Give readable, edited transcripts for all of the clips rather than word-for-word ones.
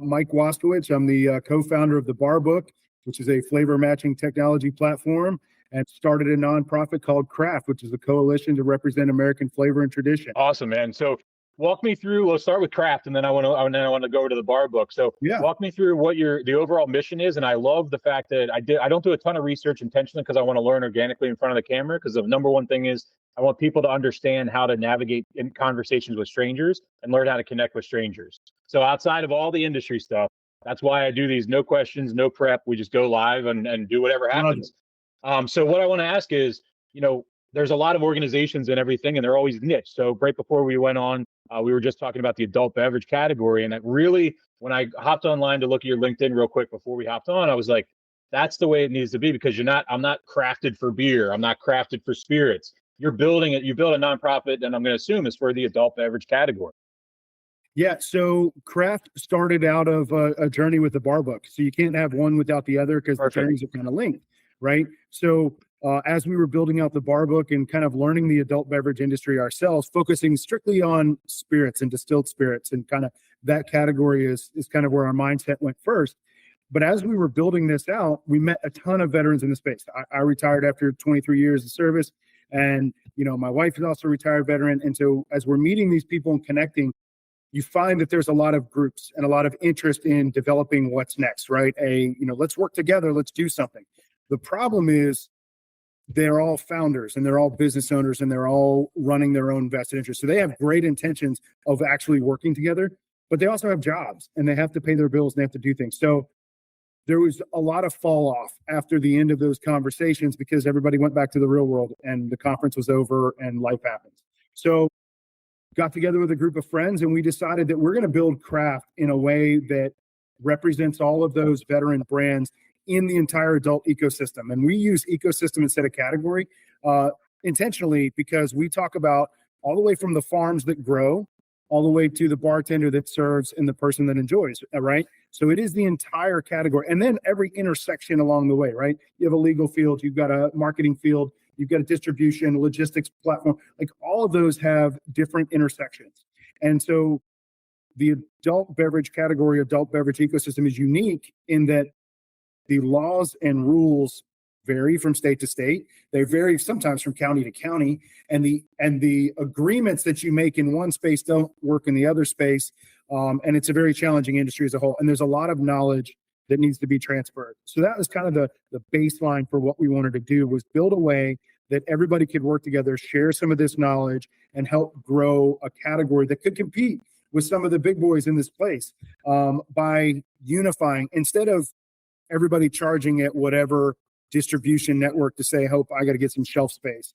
Mike Waskewich. I'm the co-founder of the Bar Book, which is a flavor matching technology platform, and started a nonprofit called Craft, which is a coalition to represent American flavor and tradition. Awesome, man. So walk me through, let's start with Craft, and then I want to go to the Bar Book. So Yeah. Walk me through what the overall mission is. And I love the fact that I don't do a ton of research intentionally because I want to learn organically in front of the camera, because the number one thing is I want people to understand how to navigate in conversations with strangers and learn how to connect with strangers. So outside of all the industry stuff, that's why I do these no questions, no prep. We just go live and do whatever happens. So what I want to ask is, there's a lot of organizations and everything, and they're always niche. So right before we went on, we were just talking about the adult beverage category. And it really, when I hopped online to look at your LinkedIn real quick before we hopped on, I was like, that's the way it needs to be, because I'm not crafted for beer. I'm not crafted for spirits. You're building it. You build a nonprofit, and I'm going to assume it's for the adult beverage category. Yeah, so Craft started out of a journey with the Bar Book. So you can't have one without the other, because the journeys are kind of linked, right? So as we were building out the Bar Book and kind of learning the adult beverage industry ourselves, focusing strictly on spirits and distilled spirits, and kind of that category is kind of where our mindset went first. But as we were building this out, we met a ton of veterans in the space. I retired after 23 years of service, and my wife is also a retired veteran. And so as we're meeting these people and connecting, you find that there's a lot of groups and a lot of interest in developing what's next, right? Let's work together, let's do something. The problem is they're all founders and they're all business owners and they're all running their own vested interests. So they have great intentions of actually working together, but they also have jobs and they have to pay their bills and they have to do things. So there was a lot of fall off after the end of those conversations, because everybody went back to the real world and the conference was over and life happens. So got together with a group of friends and we decided that we're going to build Craft in a way that represents all of those veteran brands in the entire adult ecosystem. And we use ecosystem instead of category intentionally, because we talk about all the way from the farms that grow all the way to the bartender that serves and the person that enjoys, right? So it is the entire category. And then every intersection along the way, right? You have a legal field, you've got a marketing field, you've got a distribution, logistics platform, like all of those have different intersections. And so the adult beverage category, adult beverage ecosystem is unique in that the laws and rules vary from state to state. They vary sometimes from county to county, and the agreements that you make in one space don't work in the other space. And it's a very challenging industry as a whole. And there's a lot of knowledge that needs to be transferred. So that was kind of the baseline for what we wanted to do, was build a way that everybody could work together, share some of this knowledge, and help grow a category that could compete with some of the big boys in this place by unifying, instead of everybody charging at whatever distribution network to say, hope I got to get some shelf space.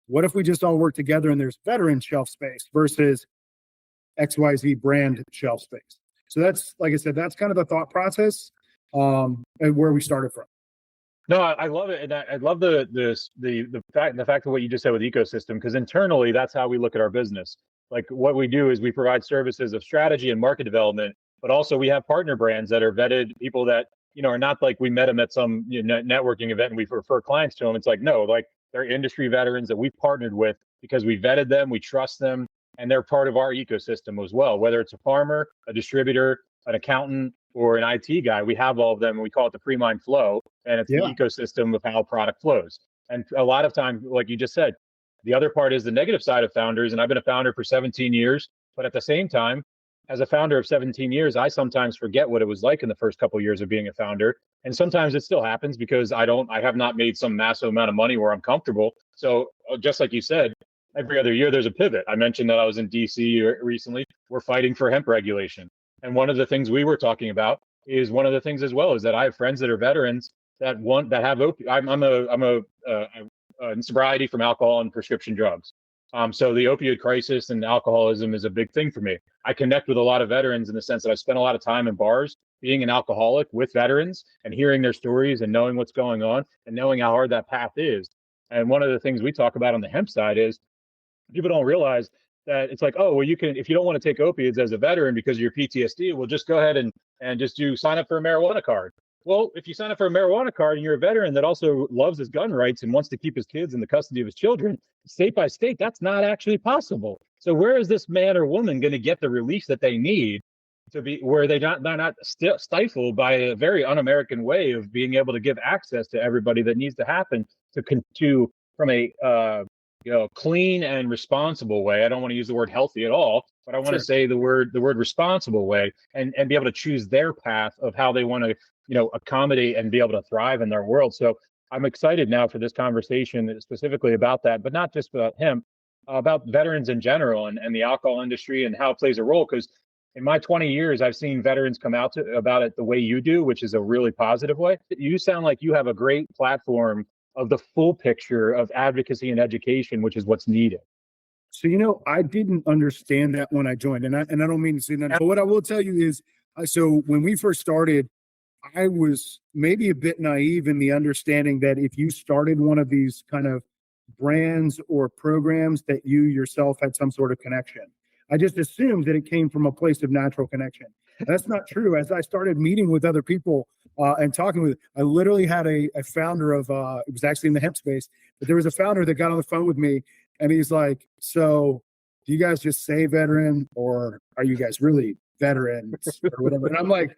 What if we just all work together and there's veteran shelf space versus XYZ brand shelf space? So that's, like I said, that's kind of the thought process and where we started from. No, I love it. And I love the fact of what you just said with ecosystem, because internally, that's how we look at our business. Like what we do is we provide services of strategy and market development, but also we have partner brands that are vetted, people that, are not like we met them at some networking event and we refer clients to them. It's like, no, like they're industry veterans that we've partnered with because we vetted them, we trust them, and they're part of our ecosystem as well. Whether it's a farmer, a distributor, an accountant, or an IT guy, we have all of them, and we call it the pre-mind flow, and it's the ecosystem of how product flows. And a lot of time, like you just said, the other part is the negative side of founders, and I've been a founder for 17 years, but at the same time, as a founder of 17 years, I sometimes forget what it was like in the first couple of years of being a founder. And sometimes it still happens because I have not made some massive amount of money where I'm comfortable. So just like you said, every other year there's a pivot. I mentioned that I was in DC recently. We're fighting for hemp regulation. And one of the things we were talking about is one of the things as well is that I have friends that are veterans that have I'm in sobriety from alcohol and prescription drugs. So the opioid crisis and alcoholism is a big thing for me. I connect with a lot of veterans in the sense that I spent a lot of time in bars being an alcoholic with veterans and hearing their stories and knowing what's going on and knowing how hard that path is. And one of the things we talk about on the hemp side is people don't realize that it's like, oh, well, you can, if you don't want to take opiates as a veteran because of your PTSD, well, just go ahead and just sign up for a marijuana card. Well, if you sign up for a marijuana card and you're a veteran that also loves his gun rights and wants to keep his kids in the custody of his children, state by state, that's not actually possible. So where is this man or woman going to get the relief that they need to be where they're not stifled by a very un-American way of being able to give access to everybody that needs to happen to from a clean and responsible way. I don't want to use the word healthy at all, but I want to say the word responsible way, and be able to choose their path of how they want to accommodate and be able to thrive in their world. So I'm excited now for this conversation specifically about that, but not just about him, about veterans in general and the alcohol industry and how it plays a role. Because in my 20 years, I've seen veterans come out about it the way you do, which is a really positive way. You sound like you have a great platform of the full picture of advocacy and education, which is what's needed. So, I didn't understand that when I joined, and I don't mean to say that, but what I will tell you is, so when we first started, I was maybe a bit naive in the understanding that if you started one of these kind of brands or programs, that you yourself had some sort of connection. I just assumed that it came from a place of natural connection. And that's not true. As I started meeting with other people and talking with, I literally had a founder of, it was actually in the hemp space, but there was a founder that got on the phone with me, and he's like, "So do you guys just say veteran, or are you guys really veterans or whatever?" And I'm like,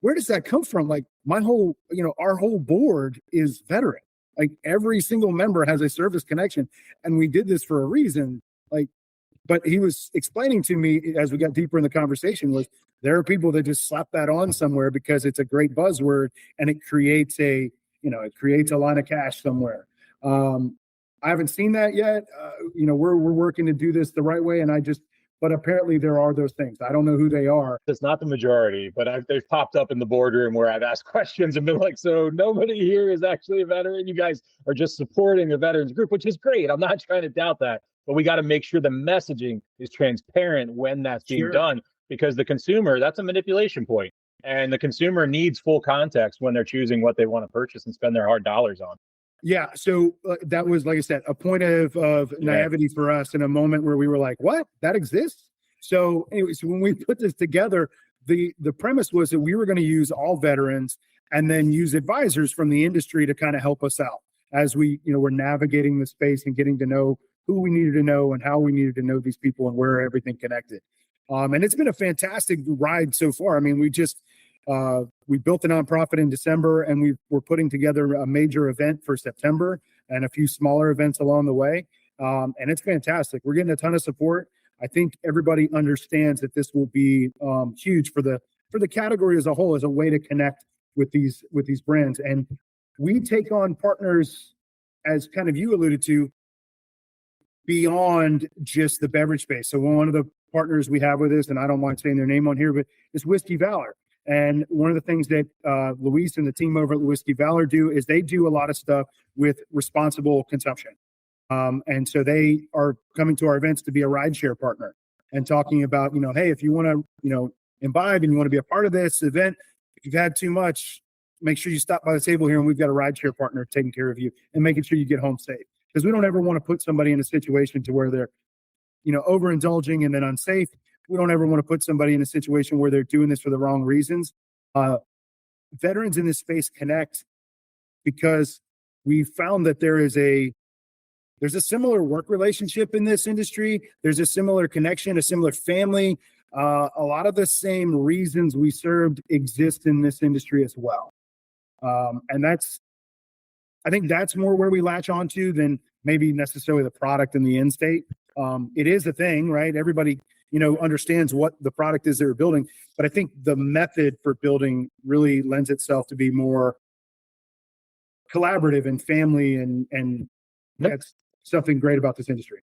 where does that come from? Like, my whole, our whole board is veteran. Like, every single member has a service connection, and we did this for a reason. Like, but he was explaining to me as we got deeper in the conversation was there are people that just slap that on somewhere because it's a great buzzword and it creates a line of cash somewhere. I haven't seen that yet. We're working to do this the right way, but apparently there are those things. I don't know who they are. It's not the majority, but they've popped up in the boardroom where I've asked questions and been like, "So nobody here is actually a veteran. You guys are just supporting the veterans group," which is great. I'm not trying to doubt that, but we got to make sure the messaging is transparent when that's being done, because the consumer, that's a manipulation point, and the consumer needs full context when they're choosing what they want to purchase and spend their hard dollars on. Yeah. So that was, like I said, a point of naivety for us in a moment where we were like, what? That exists? So anyways, when we put this together, the premise was that we were going to use all veterans and then use advisors from the industry to kind of help us out as we, we're navigating the space and getting to know who we needed to know and how we needed to know these people and where everything connected. And it's been a fantastic ride so far. I mean, we built the nonprofit in December, and we're putting together a major event for September and a few smaller events along the way. And it's fantastic. We're getting a ton of support. I think everybody understands that this will be huge for the category as a whole, as a way to connect with these brands. And we take on partners, as kind of you alluded to, beyond just the beverage space. So one of the partners we have with us, and I don't mind saying their name on here, but it's Whiskey Valor. And one of the things that Luis and the team over at Whiskey Valor do is they do a lot of stuff with responsible consumption. And so they are coming to our events to be a rideshare partner and talking about, hey, if you want to, imbibe and you want to be a part of this event, if you've had too much, make sure you stop by the table here, and we've got a rideshare partner taking care of you and making sure you get home safe. Because we don't ever want to put somebody in a situation to where they're, overindulging and then unsafe. We don't ever want to put somebody in a situation where they're doing this for the wrong reasons. Veterans in this space connect because we found that there's a similar work relationship in this industry. There's a similar connection, a similar family. A lot of the same reasons we served exist in this industry as well. And I think that's more where we latch onto than maybe necessarily the product and the end state. It is a thing, right? Everybody, understands what the product is they're building, but I think the method for building really lends itself to be more collaborative and family, and that's something great about this industry.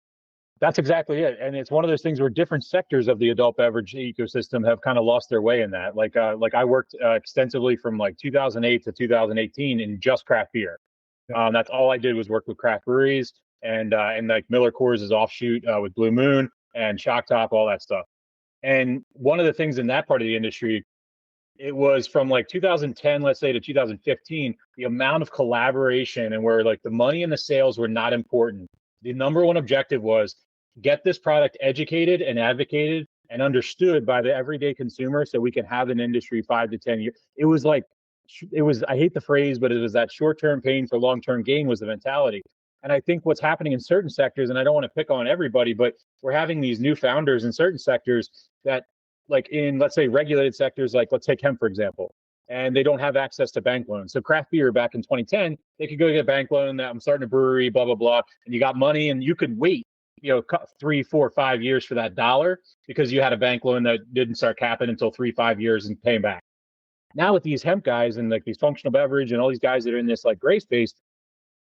That's exactly it. And it's one of those things where different sectors of the adult beverage ecosystem have kind of lost their way in that. Like I worked extensively from like 2008 to 2018 in just craft beer. That's all I did was work with craft breweries and like Miller Coors' offshoot with Blue Moon and Shock Top, all that stuff. And one of the things in that part of the industry, it was from like 2010, let's say, to 2015, the amount of collaboration, and where like the money and the sales were not important. The number one objective was get this product educated and advocated and understood by the everyday consumer so we can have an industry 5 to 10 years. It was, I hate the phrase, but it was that short-term pain for long-term gain was the mentality. And I think what's happening in certain sectors, and I don't want to pick on everybody, but we're having these new founders in certain sectors that like in, let's say, regulated sectors, like let's take hemp, for example, and they don't have access to bank loans. So craft beer back in 2010, they could go get a bank loan that I'm starting a brewery, blah, blah, blah. And you got money and you could wait, 3, 4, 5 years for that dollar because you had a bank loan that didn't start capping until 3, 5 years and paying back. Now with these hemp guys and like these functional beverage and all these guys that are in this like gray space,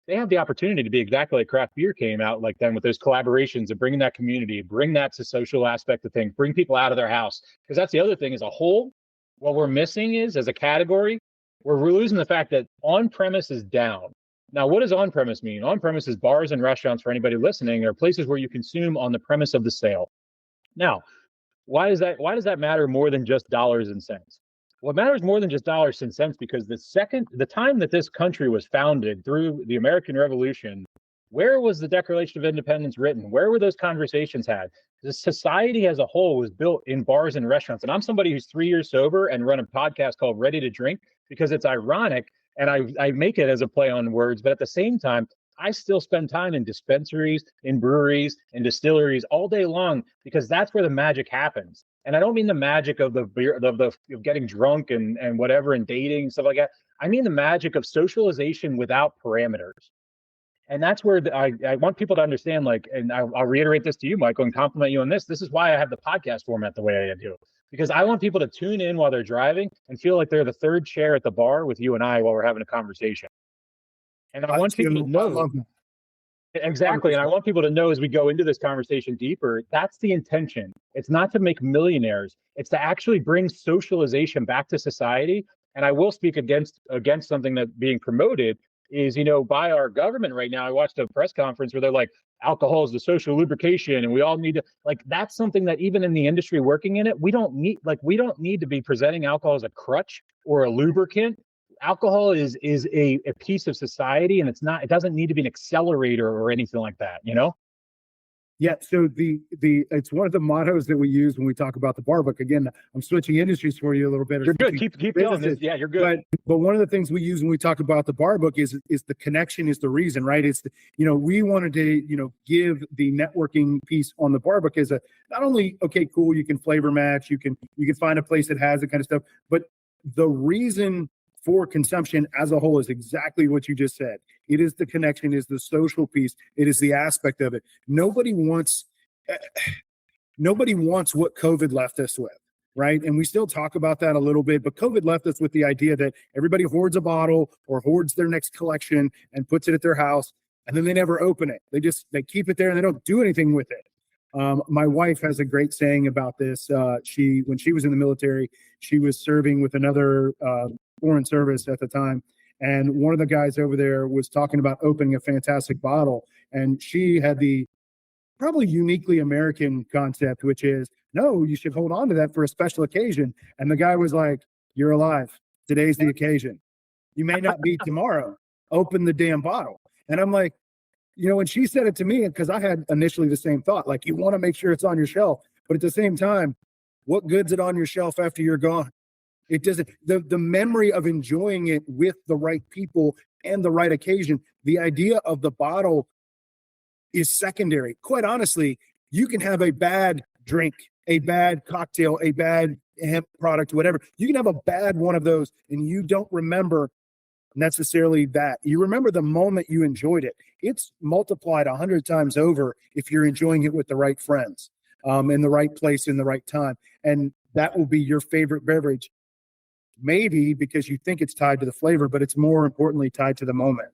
they have the opportunity to be exactly like craft beer came out like them with those collaborations of bringing that community, bring that to social aspect of things, bring people out of their house. Because that's the other thing as a whole, what we're missing is as a category, we're losing the fact that on-premise is down. Now, what does on-premise mean? On-premise is bars and restaurants, for anybody listening, are places where you consume on the premise of the sale. Now, why does that matter more than just dollars and cents? What matters more than just dollars and cents, because the time that this country was founded through the American Revolution, where was the Declaration of Independence written? Where were those conversations had? The society as a whole was built in bars and restaurants. And I'm somebody who's 3 years sober and run a podcast called Ready to Drink because it's ironic. And I make it as a play on words, but at the same time, I still spend time in dispensaries, in breweries, in distilleries all day long because that's where the magic happens. And I don't mean the magic of the beer, of getting drunk and whatever and dating and stuff like that. I mean the magic of socialization without parameters. And that's where I want people to understand, like, and I'll reiterate this to you, Michael, and compliment you on this. This is why I have the podcast format the way I do, because I want people to tune in while they're driving and feel like they're the third chair at the bar with you and I while we're having a conversation. And I want people to know. Exactly. And I want people to know as we go into this conversation deeper, that's the intention. It's not to make millionaires. It's to actually bring socialization back to society. And I will speak against something that's being promoted is, by our government right now. I watched a press conference where they're like, alcohol is the social lubrication and we all need to, like, that's something that even in the industry working in it, we don't need to be presenting alcohol as a crutch or a lubricant. Alcohol is a piece of society, and it doesn't need to be an accelerator or anything like that, Yeah, so it's one of the mottos that we use when we talk about the bar book. Again, I'm switching industries for you a little bit. You're good. Keep going. Yeah, you're good. But one of the things we use when we talk about the bar book is the connection is the reason, right? It's we wanted to give the networking piece on the bar book as a not only okay, cool, you can flavor match, you can find a place that has that kind of stuff, but the reason for consumption as a whole is exactly what you just said. It is the connection, is the social piece. It is the aspect of it. Nobody wants what COVID left us with, right? And we still talk about that a little bit, but COVID left us with the idea that everybody hoards a bottle or hoards their next collection and puts it at their house, and then they never open it. They keep it there and they don't do anything with it. My wife has a great saying about this. When she was in the military, she was serving with another foreign service at the time. And one of the guys over there was talking about opening a fantastic bottle. And she had the probably uniquely American concept, which is, no, you should hold on to that for a special occasion. And the guy was like, you're alive. Today's the occasion. You may not be tomorrow. Open the damn bottle. And I'm like, when she said it to me, because I had initially the same thought, like you want to make sure it's on your shelf. But at the same time, what good's it on your shelf after you're gone? It doesn't, the memory of enjoying it with the right people and the right occasion, the idea of the bottle is secondary. Quite honestly, you can have a bad drink, a bad cocktail, a bad hemp product, whatever. You can have a bad one of those and you don't remember necessarily that. You remember the moment you enjoyed it. It's multiplied 100 times over if you're enjoying it with the right friends, in the right place, in the right time. And that will be your favorite beverage. Maybe because you think it's tied to the flavor, but it's more importantly tied to the moment.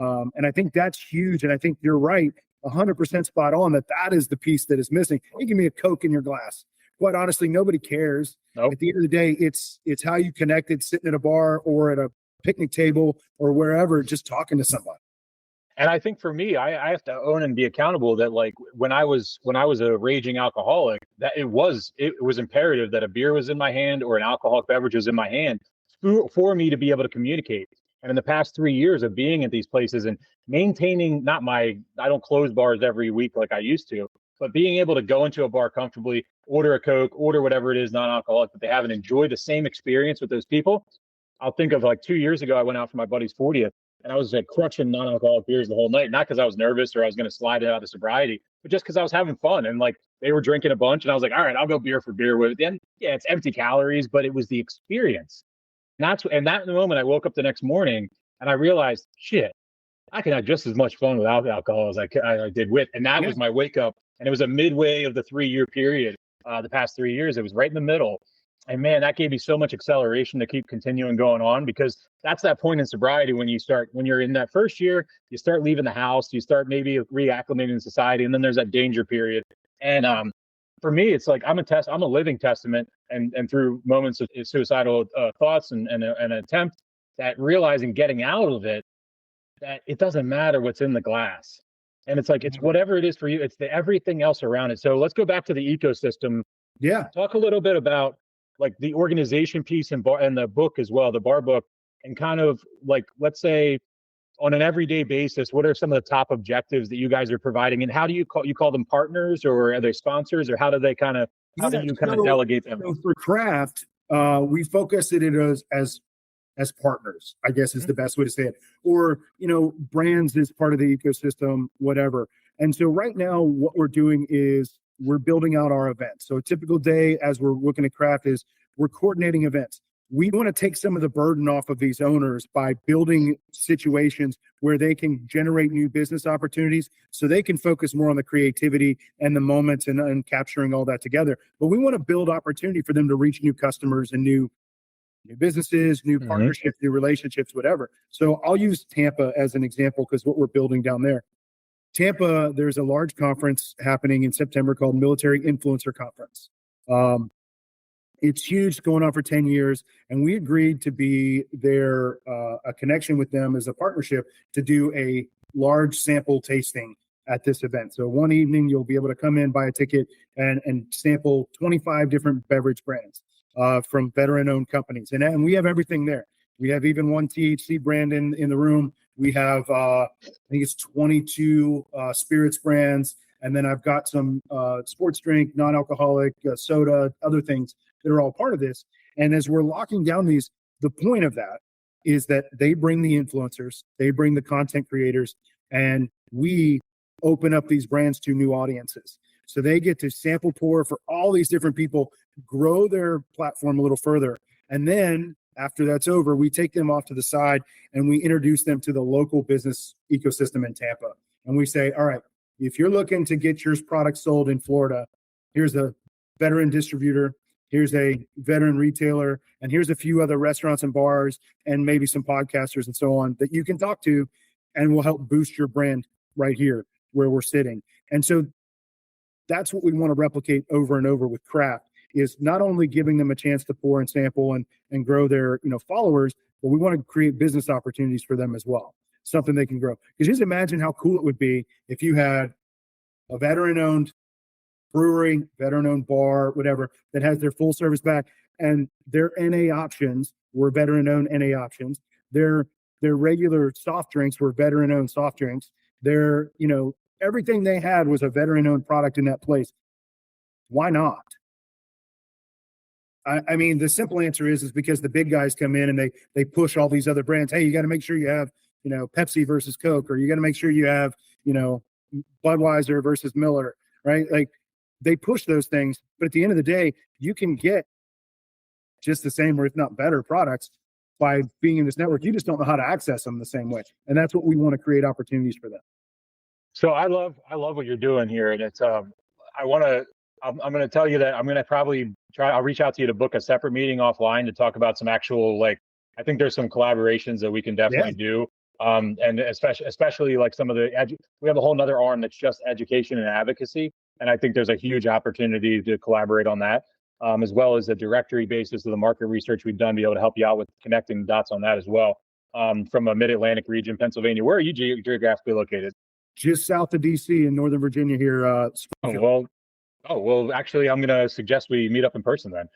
And I think that's huge. And I think you're right, 100% spot on that is the piece that is missing. You give me a Coke in your glass. Quite honestly, nobody cares. Nope. At the end of the day, it's how you connected sitting at a bar or at a picnic table or wherever, just talking to somebody. And I think for me, I have to own and be accountable that, like, when I was a raging alcoholic, that it was imperative that a beer was in my hand or an alcoholic beverage was in my hand for me to be able to communicate. And in the past 3 years of being at these places and maintaining, I don't close bars every week like I used to, but being able to go into a bar comfortably, order a Coke, order whatever it is, non-alcoholic, that they have, and enjoy the same experience with those people. I'll think of like 2 years ago, I went out for my buddy's 40th. And I was like crushing non-alcoholic beers the whole night, not because I was nervous or I was going to slide it out of sobriety, but just because I was having fun. And like they were drinking a bunch, and I was like, all right, I'll go beer for beer with it. Then yeah, it's empty calories, but it was the experience. And that in the moment I woke up the next morning and I realized, shit, I can have just as much fun without alcohol as I did with. And that was my wake up. And it was a midway of the 3-year period. The past 3 years, it was right in the middle. And man, that gave me so much acceleration to keep continuing going on, because that's that point in sobriety when you're in that first year, you start leaving the house, you start maybe reacclimating in society, and then there's that danger period. And for me, it's like I'm a living testament, and through moments of suicidal thoughts and an attempt, that realizing getting out of it, that it doesn't matter what's in the glass. And it's like, it's whatever it is for you, it's the everything else around it. So let's go back to the ecosystem. Yeah. Talk a little bit about like the organization piece and the book as well, the bar book, and kind of like, let's say on an everyday basis, what are some of the top objectives that you guys are providing, and how do you call them partners, or are they sponsors, or how do you kind of delegate them? So for craft, we focus it as partners, I guess is the best way to say it, or, brands as part of the ecosystem, whatever. And so right now what we're doing is we're building out our events. So a typical day as we're looking at craft is we're coordinating events. We want to take some of the burden off of these owners by building situations where they can generate new business opportunities, so they can focus more on the creativity and the moments and capturing all that together. But we want to build opportunity for them to reach new customers and new businesses, new partnerships, new relationships, whatever. So I'll use Tampa as an example, because what we're building down there. Tampa, there's a large conference happening in September called Military Influencer Conference. It's huge, going on for 10 years. And we agreed to be there, a connection with them as a partnership, to do a large sample tasting at this event. So one evening, you'll be able to come in, buy a ticket, and sample 25 different beverage brands from veteran-owned companies. And we have everything there. We have even one THC brand in the room. We have, I think it's 22 spirits brands. And then I've got some sports drink, non-alcoholic, soda, other things that are all part of this. And as we're locking down these, the point of that is that they bring the influencers, they bring the content creators, and we open up these brands to new audiences. So they get to sample pour for all these different people, grow their platform a little further. And then after that's over, we take them off to the side and we introduce them to the local business ecosystem in Tampa. And we say, all right, if you're looking to get your product sold in Florida, here's a veteran distributor, here's a veteran retailer, and here's a few other restaurants and bars, and maybe some podcasters and so on that you can talk to, and will help boost your brand right here where we're sitting. And so that's what we want to replicate over and over with craft, is not only giving them a chance to pour and sample and grow their followers, but we want to create business opportunities for them as well, something they can grow. Because just imagine how cool it would be if you had a veteran-owned brewery, veteran-owned bar, whatever, that has their full service back, and their NA options were veteran-owned NA options. Their regular soft drinks were veteran-owned soft drinks. Their, everything they had was a veteran-owned product in that place. Why not? I mean, the simple answer is because the big guys come in and they push all these other brands. Hey, you got to make sure you have, Pepsi versus Coke, or you got to make sure you have, Budweiser versus Miller, right? Like, they push those things, but at the end of the day, you can get just the same, or if not better, products by being in this network. You just don't know how to access them the same way. And that's what we want to create opportunities for them. So I love what you're doing here. And it's, I'm going to tell you that I'm going to probably I'll reach out to you to book a separate meeting offline to talk about some actual, I think there's some collaborations that we can definitely do. And especially like some of we have a whole nother arm that's just education and advocacy. And I think there's a huge opportunity to collaborate on that, as well as the directory basis of the market research we've done, be able to help you out with connecting the dots on that as well. From a mid-Atlantic region, Pennsylvania. Where are you geographically located? Just south of DC in Northern Virginia here. Well, actually, I'm going to suggest we meet up in person then.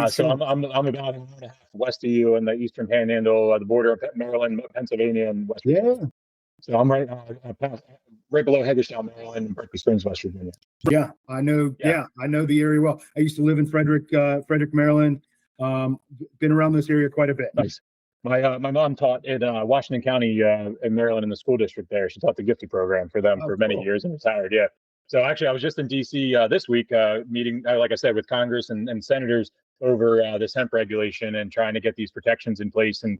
So I'm about an hour and a half west of you in the Eastern Panhandle, the border of Maryland, Pennsylvania, and West Virginia. Yeah. So I'm right below Hagerstown, Maryland, and Berkeley Springs, West Virginia. Yeah, I know. Yeah, I know the area well. I used to live in Frederick, Maryland. Been around this area quite a bit. Nice. My mom taught in Washington County in Maryland in the school district there. She taught the gifted program for them for many years and retired. Yeah. So actually, I was just in DC this week, meeting, like I said, with Congress and senators over this hemp regulation and trying to get these protections in place, and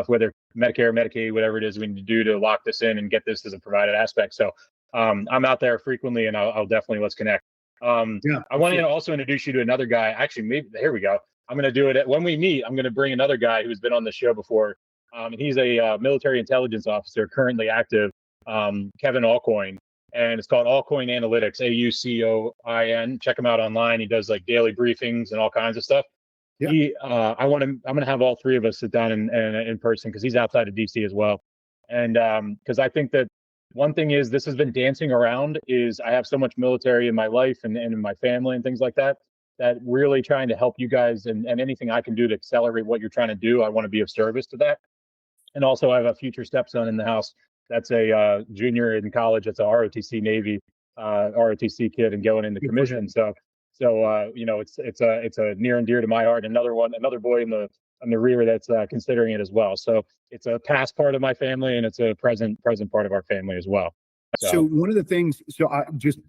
whether Medicare, Medicaid, whatever it is we need to do to lock this in and get this as a provided aspect. So I'm out there frequently, and I'll definitely, let's connect. Yeah, I wanted to also introduce you to another guy. Actually, maybe here we go. I'm going to do it when we meet. I'm going to bring another guy who's been on the show before. And he's a military intelligence officer, currently active, Kevin Alcoin, and it's called Alcoin Analytics, AUCOIN. Check him out online. He does like daily briefings and all kinds of stuff. Yeah. I'm going to have all three of us sit down in person, because he's outside of DC as well. And because I think that one thing is, this has been dancing around, is I have so much military in my life and in my family and things like that, that really trying to help you guys, and anything I can do to accelerate what you're trying to do, I want to be of service to that. And also, I have a future stepson in the house that's a junior in college. That's a ROTC Navy ROTC kid and going into commission. So it's a near and dear to my heart. Another boy in the rear that's considering it as well. So it's a past part of my family, and it's a present part of our family as well. So one of the things, so I just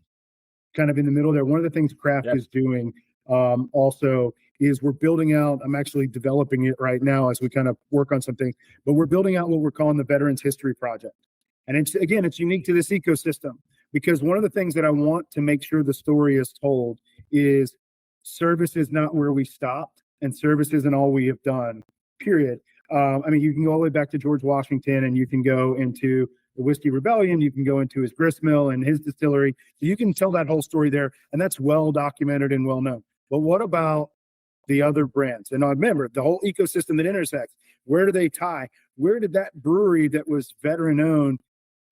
kind of in the middle there, one of the things Craft is doing also is we're building out, I'm actually developing it right now as we kind of work on something, but we're building out what we're calling the Veterans History Project. And it's unique to this ecosystem, because one of the things that I want to make sure the story is told is service is not where we stopped, and service isn't all we have done, period. I mean, you can go all the way back to George Washington, and you can go into the Whiskey Rebellion, you can go into his grist mill and his distillery. So you can tell that whole story there, and that's well documented and well known. But what about the other brands? And remember, the whole ecosystem that intersects, where do they tie? Where did that brewery that was veteran owned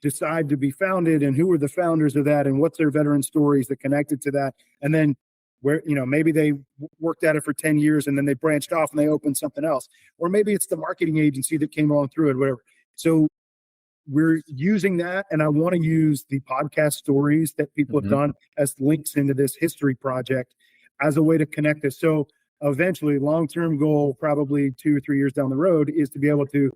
decide to be founded, and who were the founders of that, and what's their veteran stories that connected to that? And then where, maybe they worked at it for 10 years and then they branched off and they opened something else. Or maybe it's the marketing agency that came along through it, whatever. So we're using that, and I want to use the podcast stories that people have done as links into this history project as a way to connect this. So eventually, long-term goal, probably 2 or 3 years down the road, is to be able to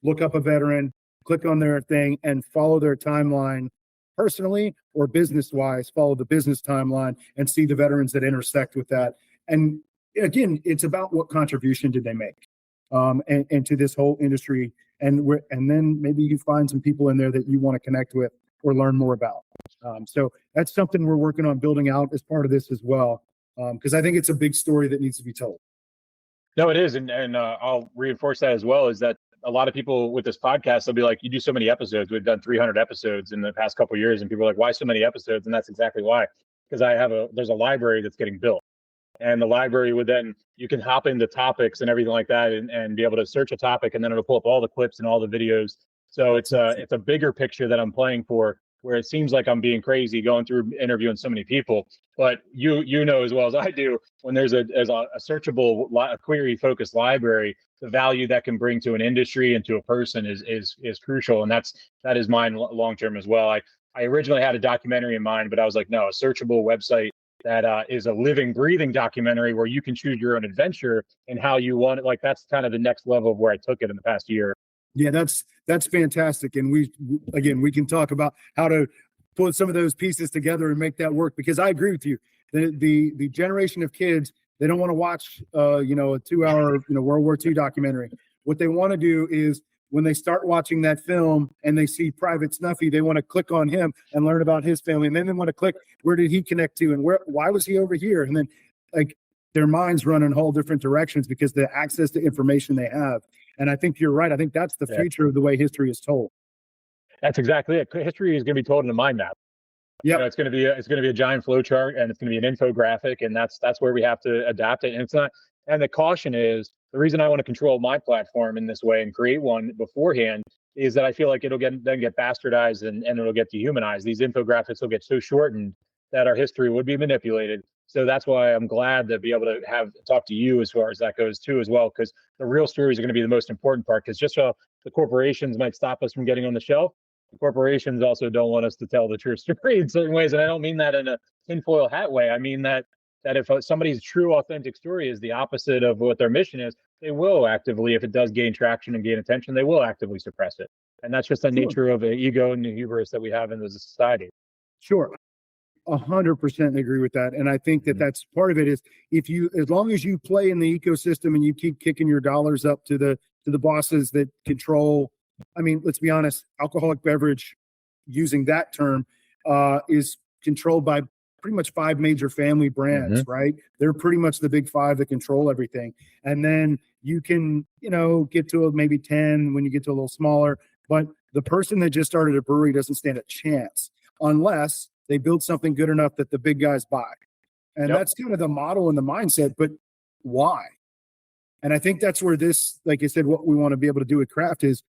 look up a veteran, click on their thing, and follow their timeline personally or business-wise, follow the business timeline and see the veterans that intersect with that. And again, it's about what contribution did they make and to this whole industry. And then maybe you find some people in there that you want to connect with or learn more about. So that's something we're working on building out as part of this as well, because I think it's a big story that needs to be told. No, it is. And I'll reinforce that as well, is that a lot of people with this podcast, they'll be like, you do so many episodes. We've done 300 episodes in the past couple of years. And people are like, why so many episodes? And that's exactly why, because there's a library that's getting built. And the library would then, you can hop into topics and everything like that, and be able to search a topic, and then it'll pull up all the clips and all the videos. So it's a bigger picture that I'm playing for, where it seems like I'm being crazy going through interviewing so many people. But you know as well as I do, when there's a searchable, query focused library, the value that can bring to an industry and to a person is crucial. And that is mine long term as well. I originally had a documentary in mind, but I was like, no, a searchable website that is a living, breathing documentary where you can choose your own adventure and how you want it. Like, that's kind of the next level of where I took it in the past year. Yeah, that's fantastic. And we can talk about how to put some of those pieces together and make that work, because I agree with you. The generation of kids, they don't want to watch a 2-hour World War II documentary. What they want to do is, when they start watching that film and they see Private Snuffy, they want to click on him and learn about his family. And then they want to click, where did he connect to, and why was he over here? And then their minds run in whole different directions because the access to information they have. And I think you're right. I think that's the future of the way history is told. That's exactly it. History is going to be told in a mind map. Yeah, it's going to be a giant flow chart, and it's going to be an infographic, and that's where we have to adapt it. And it's not. And the caution is, the reason I want to control my platform in this way and create one beforehand is that I feel like it'll get bastardized and it'll get dehumanized. These infographics will get so shortened that our history would be manipulated. So that's why I'm glad to be able to talk to you as far as that goes too as well, because the real stories are going to be the most important part. Because just so the corporations might stop us from getting on the shelf, the corporations also don't want us to tell the true story in certain ways. And I don't mean that in a tinfoil hat way. I mean that if somebody's true, authentic story is the opposite of what their mission is, they will actively, if it does gain traction and gain attention, they will actively suppress it. And that's just the nature of the ego and the hubris that we have in the society. Sure. 100% agree with that. And I think that that's part of it is as long as you play in the ecosystem and you keep kicking your dollars up to the bosses that control, I mean, let's be honest, alcoholic beverage, using that term, is controlled by pretty much 5 major family brands, right? They're pretty much the big 5 that control everything. And then you can, get to maybe 10 when you get to a little smaller, but the person that just started a brewery doesn't stand a chance unless they build something good enough that the big guys buy. And that's kind of the model and the mindset, but why? And I think that's where this, like I said, what we want to be able to do with craft is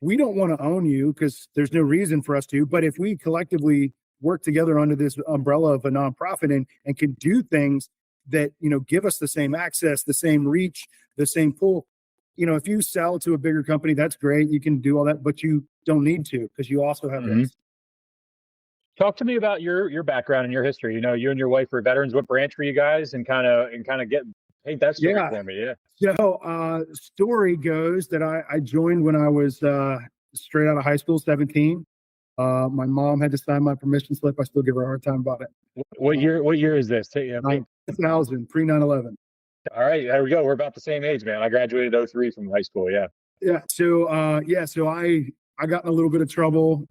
we don't want to own you because there's no reason for us to, but if we collectively work together under this umbrella of a nonprofit and can do things that, give us the same access, the same reach, the same pull. If you sell to a bigger company, that's great. You can do all that, but you don't need to because you also have this. Talk to me about your background and your history. You and your wife were veterans. What branch were you guys? And kind of paint that story for me. Yeah. So, story goes that I joined when I was straight out of high school, 17. My mom had to sign my permission slip. I still give her a hard time about it. What year is this? 2000, pre 9/11. All right, there we go. We're about the same age, man. I graduated 03 from high school. Yeah. Yeah. So, so I got in a little bit of trouble,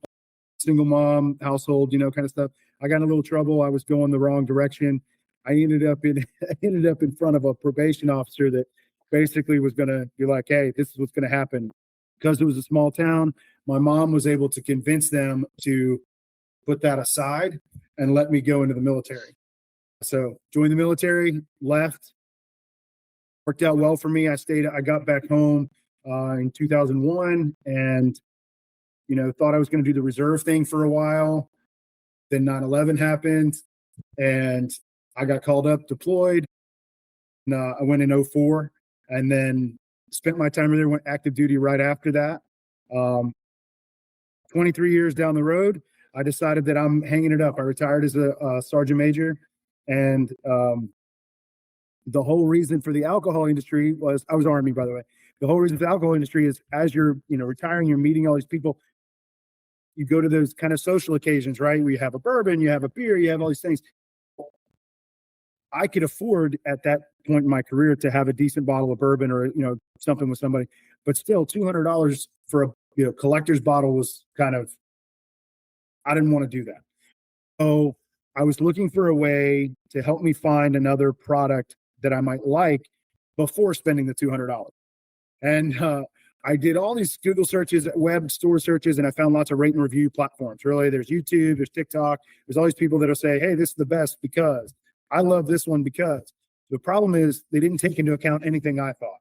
single mom household, kind of stuff. I got in a little trouble. I was going the wrong direction. I ended up in front of a probation officer that basically was going to be like, hey, this is what's going to happen. Because it was a small town, my mom was able to convince them to put that aside and let me go into the military. So joined the military, left, worked out well for me. I got back home in 2001 and, thought I was going to do the reserve thing for a while. Then 9/11 happened and I got called up, deployed. I went in 04 and then spent my time there, went active duty right after that. 23 years down the road, I decided that I'm hanging it up. I retired as a sergeant major. And the whole reason for the alcohol industry was, I was Army, by the way. The whole reason for the alcohol industry is as you're, retiring, you're meeting all these people. You go to those kind of social occasions, right? Where you have a bourbon, you have a beer, you have all these things. I could afford at that point in my career to have a decent bottle of bourbon or, something with somebody, but still $200 for a, collector's bottle was kind of, I didn't want to do that. So I was looking for a way to help me find another product that I might like before spending the $200. And I did all these Google searches, web store searches, and I found lots of rate and review platforms. Really, there's YouTube, there's TikTok, there's all these people that'll say, hey, this is the best because I love this one because. The problem is they didn't take into account anything I thought.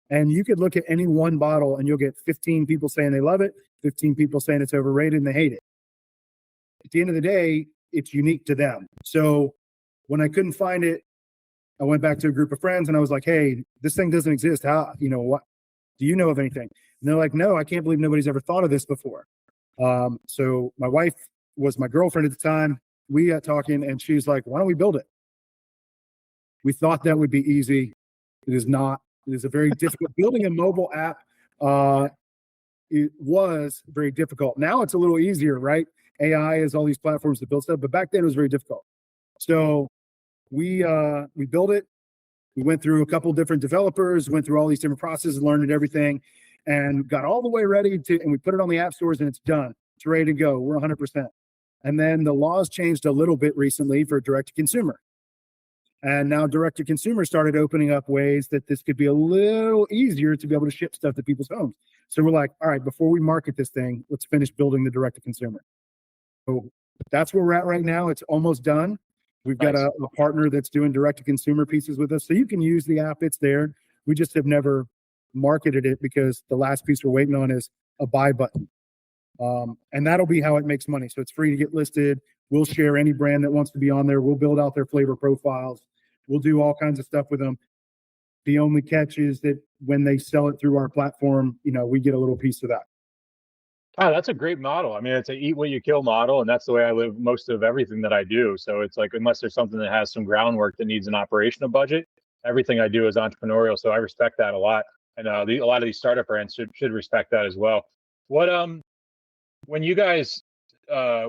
And you could look at any one bottle and you'll get 15 people saying they love it, 15 people saying it's overrated and they hate it. At the end of the day, it's unique to them. So when I couldn't find it, I went back to a group of friends and I was like, hey, this thing doesn't exist. How, what, do you know of anything? And they're like, no, I can't believe nobody's ever thought of this before. So my wife was my girlfriend at the time. We got talking and she's like, why don't we build it? We thought that would be easy. It is not. It is a very difficult. Building a mobile app, it was very difficult. Now it's a little easier, right? AI is all these platforms to build stuff, but back then it was very difficult. So we built it. We went through a couple different developers, went through all these different processes, learned everything, and got all the way ready to. And we put it on the app stores, and it's done. It's ready to go. We're 100%. And then the laws changed a little bit recently for direct to consumer. And now direct to consumer started opening up ways that this could be a little easier to be able to ship stuff to people's homes. So we're like, all right, before we market this thing, let's finish building the direct to consumer. So that's where we're at right now. It's almost done. We've got a partner that's doing direct to consumer pieces with us. So you can use the app. It's there. We just have never marketed it because the last piece we're waiting on is a buy button. And that'll be how it makes money. So it's free to get listed. We'll share any brand that wants to be on there. We'll build out their flavor profiles. We'll do all kinds of stuff with them. The only catch is that when they sell it through our platform, we get a little piece of that. Oh, that's a great model. I mean, it's a eat what you kill model, and that's the way I live most of everything that I do. So it's like, unless there's something that has some groundwork that needs an operational budget, everything I do is entrepreneurial. So I respect that a lot. And a lot of these startup brands should respect that as well. What when you guys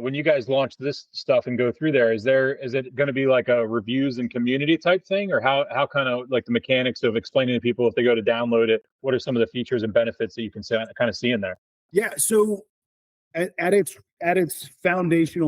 when you guys launch this stuff and go through there, is it going to be like a reviews and community type thing, or how kind of like the mechanics of explaining to people if they go to download it, what are some of the features and benefits that you can kind of see in there? Yeah. So at its foundation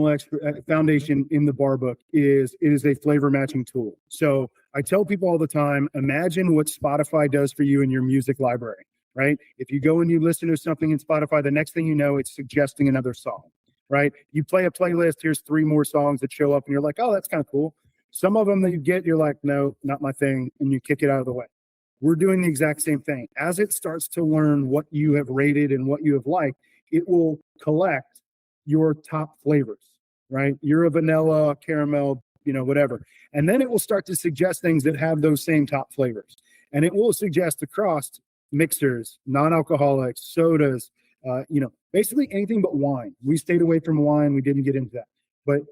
in the bar book is it is a flavor matching tool. So I tell people all the time, imagine what Spotify does for you in your music library, right? If you go and you listen to something in Spotify, the next thing you know, it's suggesting another song, right? You play a playlist, here's 3 more songs that show up and you're like, oh, that's kind of cool. Some of them that you get, you're like, no, not my thing. And you kick it out of the way. We're doing the exact same thing. As it starts to learn what you have rated and what you have liked, it will collect your top flavors, right? You're a vanilla, caramel, whatever. And then it will start to suggest things that have those same top flavors. And it will suggest across mixers, non-alcoholics, sodas, basically anything but wine. We stayed away from wine. We didn't get into that. But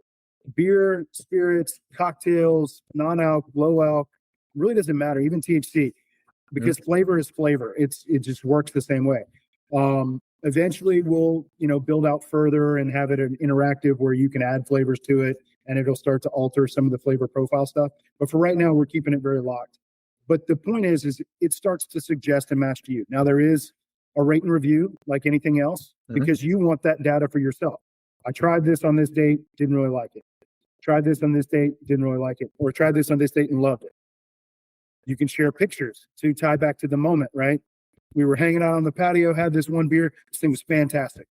beer, spirits, cocktails, non-alc, low-alc, really doesn't matter, even THC, because flavor is flavor. It just works the same way. Eventually we'll, build out further and have it an interactive where you can add flavors to it and it'll start to alter some of the flavor profile stuff. But for right now, we're keeping it very locked. But the point is it starts to suggest and match to you. Now there is a rate and review like anything else, because you want that data for yourself. I tried this on this date, didn't really like it. Tried this on this date, didn't really like it. Or tried this on this date and loved it. You can share pictures to tie back to the moment, right? We were hanging out on the patio, had this one beer. This thing was fantastic.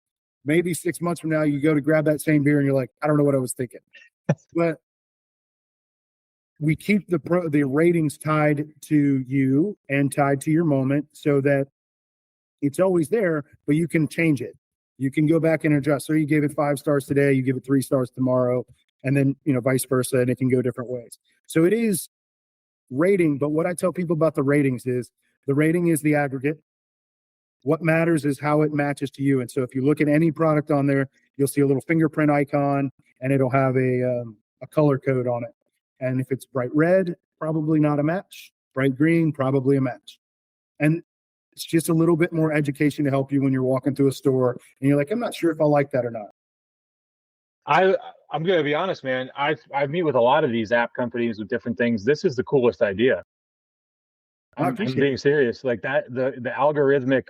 Maybe 6 months from now, you go to grab that same beer and you're like, I don't know what I was thinking. But we keep the ratings tied to you and tied to your moment so that it's always there, but you can change it. You can go back and adjust. So you gave it 5 stars today, you give it 3 stars tomorrow, and then, vice versa, and it can go different ways. So it is rating, but what I tell people about the ratings is the rating is the aggregate. What matters is how it matches to you. And so if you look at any product on there, you'll see a little fingerprint icon and it'll have a color code on it. And if it's bright red, probably not a match. Bright green, probably a match. And it's just a little bit more education to help you when you're walking through a store and you're like, I'm not sure if I like that or not. I'm going to be honest, man. I meet with a lot of these app companies with different things. This is the coolest idea. I'm being serious. Like that, the algorithmic,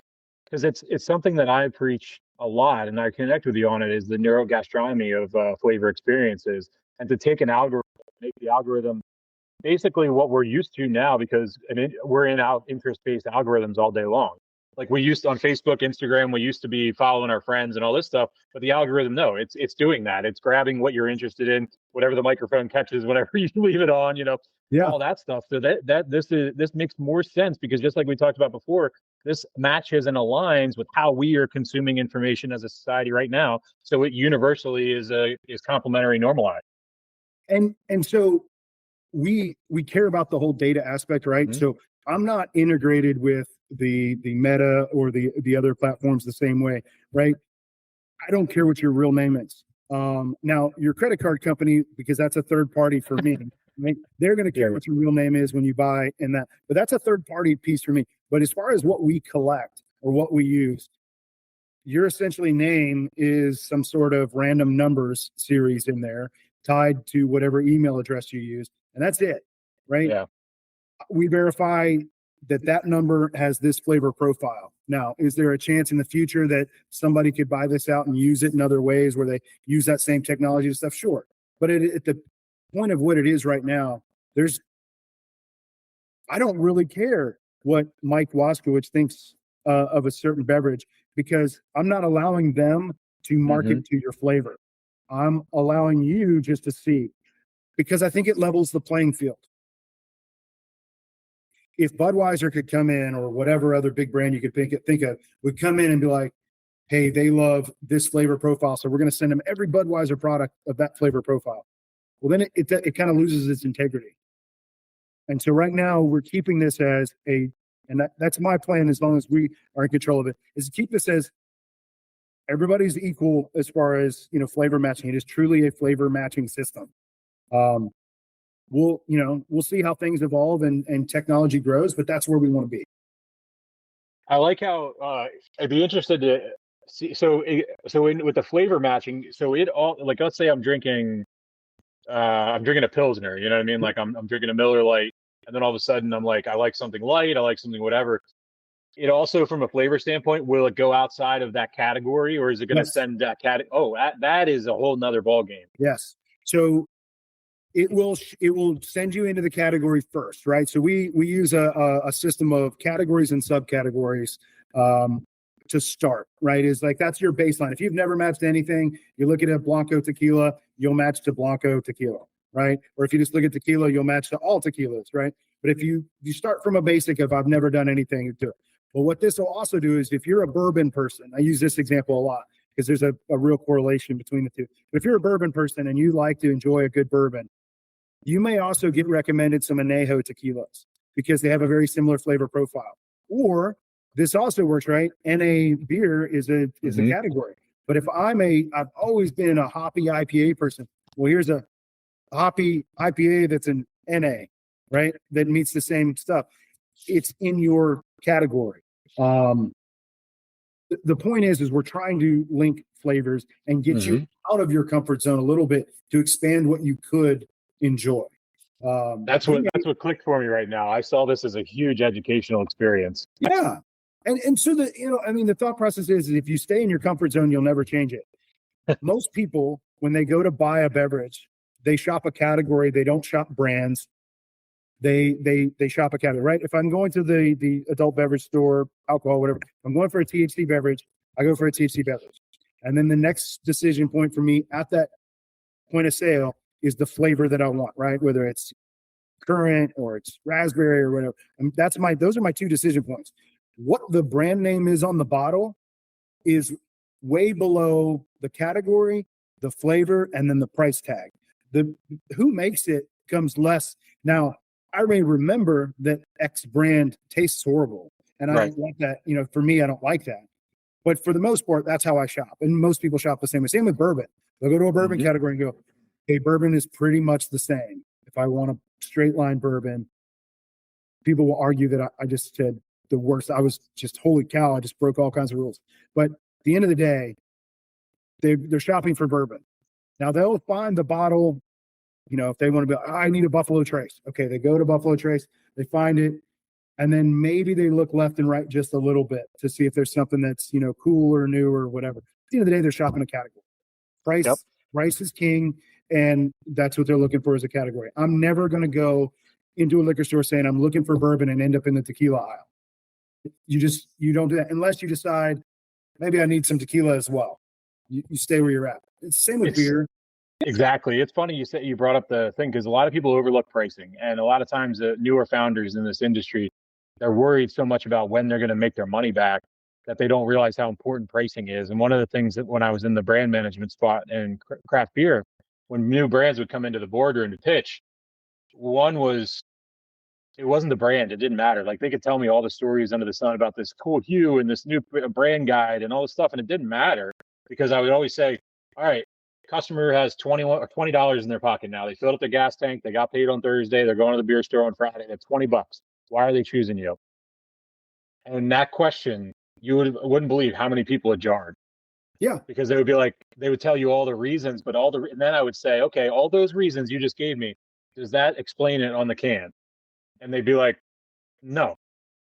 because it's something that I preach a lot and I connect with you on it, is the neurogastronomy of flavor experiences, and to take an algorithm, make the algorithm basically what we're used to now, because we're in interest-based algorithms all day long. Like we used to on Facebook, Instagram, we used to be following our friends and all this stuff, but the algorithm, no, it's doing that. It's grabbing what you're interested in, whatever the microphone catches, whenever you leave it on, all that stuff. So this makes more sense, because just like we talked about before, this matches and aligns with how we are consuming information as a society right now. So it universally is complementary, normalized. And so we care about the whole data aspect, right? So I'm not integrated with the Meta or the other platforms the same way, right? I don't care what your real name is. Now your credit card company, because that's a third party for me, right? They're going to care what your real name is when you buy and that, but that's a third party piece for me. But as far as what we collect or what we use, your essentially name is some sort of random numbers series in there tied to whatever email address you use. And that's it, right? Yeah. We verify that number has this flavor profile. Now, is there a chance in the future that somebody could buy this out and use it in other ways where they use that same technology and stuff? Sure. But at the point of what it is right now, I don't really care what Mike Waskewich thinks of a certain beverage, because I'm not allowing them to market to your flavor. I'm allowing you just to see, because I think it levels the playing field. If Budweiser could come in, or whatever other big brand you could think of, would come in and be like, hey, they love this flavor profile, so we're going to send them every Budweiser product of that flavor profile. Well, then it kind of loses its integrity. And so right now we're keeping this as and that's my plan, as long as we are in control of it, is to keep this as everybody's equal as far as, flavor matching. It is truly a flavor matching system. We'll see how things evolve and technology grows, but that's where we want to be. I like how I'd be interested to With the flavor matching, so it all, like, let's say I'm drinking a Pilsner, you know what I mean? Like I'm drinking a Miller Lite, and then all of a sudden I'm like, I like something light, I like something whatever. It also, from a flavor standpoint, will it go outside of that category, or is it going to Yes. send that that is a whole nother ball game. Yes. So it will send you into the category first, right? So we use a system of categories and subcategories to start, right? Is like, that's your baseline. If you've never matched anything, you look at a Blanco tequila, you'll match to Blanco tequila, right? Or if you just look at tequila, you'll match to all tequilas, right? But if you start from a basic of I've never done anything, do it. But what this will also do is, if you're a bourbon person, I use this example a lot because there's a real correlation between the two. But if you're a bourbon person and you like to enjoy a good bourbon, you may also get recommended some Añejo tequilas because they have a very similar flavor profile. Or this also works, right? NA beer is a category. But if I've always been a hoppy IPA person. Well, here's a hoppy IPA that's an NA, right? That meets the same stuff. It's in your category. The point is we're trying to link flavors and get you out of your comfort zone a little bit to expand what you could enjoy. That's what clicked for me right now. I saw this as a huge educational experience. Yeah. And so the thought process is if you stay in your comfort zone, you'll never change it. Most people, when they go to buy a beverage, they shop a category. They don't shop brands. They shop a category, right? If I'm going to the adult beverage store, alcohol, whatever, I'm going for a THC beverage, I go for a THC beverage. And then the next decision point for me at that point of sale is the flavor that I want, right? Whether it's currant or it's raspberry or whatever. And those are my two decision points. What the brand name is on the bottle is way below the category, the flavor, and then the price tag. Who makes it comes less. Now, I may remember that X brand tastes horrible, and I don't like that. For me, I don't like that. But for the most part, that's how I shop. And most people shop the same way. Same with bourbon. They'll go to a bourbon category and go, hey, bourbon is pretty much the same. If I want a straight line bourbon, people will argue that I just said the worst. I was just, holy cow, I just broke all kinds of rules. But at the end of the day, they're shopping for bourbon. Now, they'll find the bottle, if they want to be, I need a Buffalo Trace. Okay, they go to Buffalo Trace, they find it, and then maybe they look left and right just a little bit to see if there's something that's, cool or new or whatever. At the end of the day, they're shopping a category. Price is king, and that's what they're looking for as a category. I'm never going to go into a liquor store saying I'm looking for bourbon and end up in the tequila aisle. You don't do that unless you decide maybe I need some tequila as well. You stay where you're at. It's the same with beer. Exactly. It's funny you brought up the thing, because a lot of people overlook pricing, and a lot of times the newer founders in this industry, they're worried so much about when they're going to make their money back that they don't realize how important pricing is. And one of the things that when I was in the brand management spot in craft beer, when new brands would come into the boardroom to pitch, it wasn't the brand. It didn't matter. Like, they could tell me all the stories under the sun about this cool hue and this new brand guide and all this stuff. And it didn't matter, because I would always say, all right, customer has $20 in their pocket now. They filled up their gas tank. They got paid on Thursday. They're going to the beer store on Friday. That's $20. Why are they choosing you? And that question, you wouldn't believe how many people it jarred. Yeah. Because they would tell you all the reasons, but and then I would say, okay, all those reasons you just gave me, does that explain it on the can? And they'd be like, no.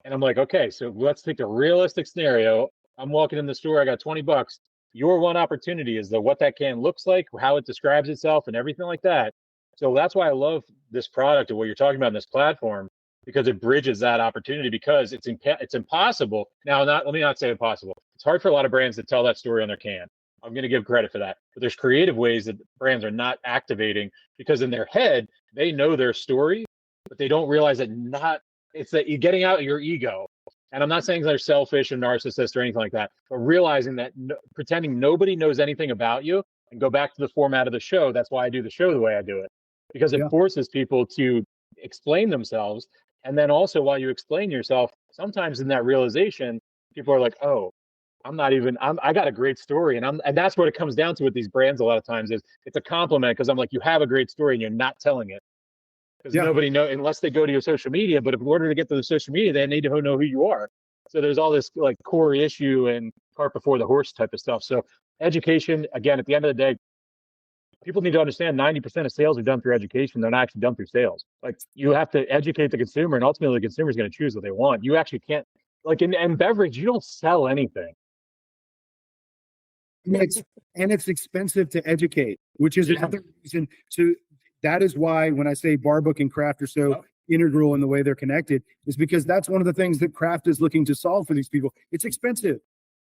And I'm like, okay, so let's take a realistic scenario. I'm walking in the store, I got $20. Your one opportunity is what that can looks like, how it describes itself, and everything like that. So that's why I love this product and what you're talking about in this platform, because it bridges that opportunity, because it's impossible. Now, let me not say impossible. It's hard for a lot of brands to tell that story on their can. I'm going to give credit for that. But there's creative ways that brands are not activating, because in their head, they know their story, but they don't realize that it's that you're getting out your ego. And I'm not saying they're selfish or narcissist or anything like that, but realizing that pretending nobody knows anything about you, and go back to the format of the show. That's why I do the show the way I do it, because it forces people to explain themselves. And then also, while you explain yourself, sometimes in that realization, people are like, oh, I got a great story. And that's what it comes down to with these brands a lot of times, is it's a compliment, because I'm like, you have a great story and you're not telling it. Because nobody knows unless they go to your social media. But in order to get to the social media, they need to know who you are. So there's all this like core issue and cart before the horse type of stuff. So education, again, at the end of the day, people need to understand 90% of sales are done through education. They're not actually done through sales. Like, you have to educate the consumer, and ultimately the consumer is going to choose what they want. You actually can't, like in beverage, you don't sell anything. And it's expensive to educate, which is another reason. So that is why when I say bar book and craft are so integral in the way they're connected, is because that's one of the things that craft is looking to solve for these people. It's expensive.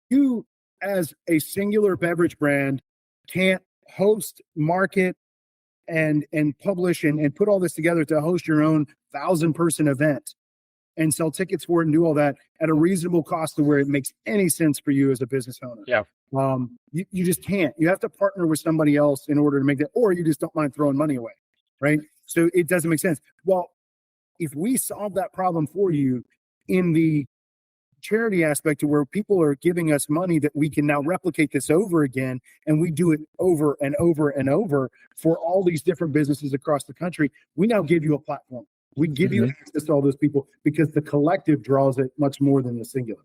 You, as a singular beverage brand, can't host, market, and publish and put all this together to host your own 1,000-person event and sell tickets for it and do all that at a reasonable cost to where it makes any sense for you as a business owner. Yeah. You just can't. You have to partner with somebody else in order to make that, or you just don't mind throwing money away, right? So it doesn't make sense. Well, if we solve that problem for you in the charity aspect to where people are giving us money that we can now replicate this over again, and we do it over and over and over for all these different businesses across the country, we now give you a platform. We give you access to all those people because the collective draws it much more than the singular.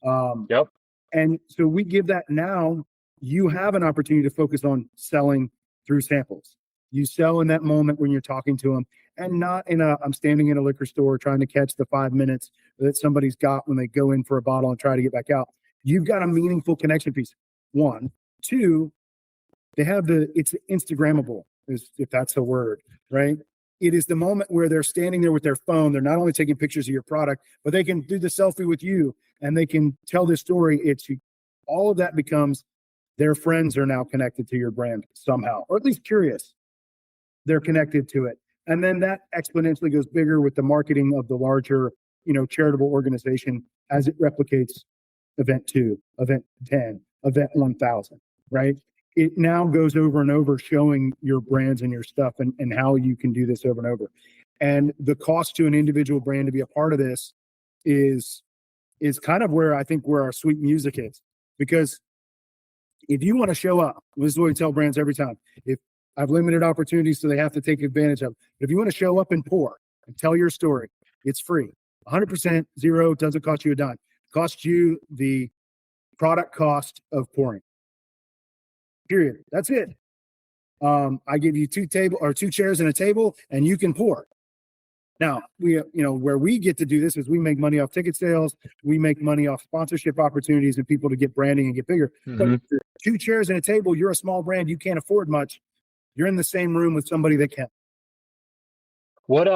Yep. And so we give that now. You have an opportunity to focus on selling through samples. You sell in that moment when you're talking to them, and not in I'm standing in a liquor store trying to catch the 5 minutes that somebody's got when they go in for a bottle and try to get back out. You've got a meaningful connection piece. One, two, they have it's Instagrammable, if that's a word, right? It is the moment where they're standing there with their phone. They're not only taking pictures of your product, but they can do the selfie with you and they can tell this story. All of that becomes their friends are now connected to your brand somehow, or at least curious. They're connected to it. And then that exponentially goes bigger with the marketing of the larger, charitable organization as it replicates event 2, event 10, event 1,000, right? It now goes over and over showing your brands and your stuff and how you can do this over and over. And the cost to an individual brand to be a part of this is kind of where I think where our sweet music is. Because if you want to show up, this is what we tell brands every time. If I've limited opportunities, so they have to take advantage of it. But if you want to show up and pour and tell your story, it's free. 100% zero, doesn't cost you a dime. It costs you the product cost of pouring. Period. That's it. I give you 2 chairs and a table, and you can pour. Now, where we get to do this is we make money off ticket sales. We make money off sponsorship opportunities and people to get branding and get bigger. Mm-hmm. But 2 chairs and a table, you're a small brand. You can't afford much. You're in the same room with somebody that can. What,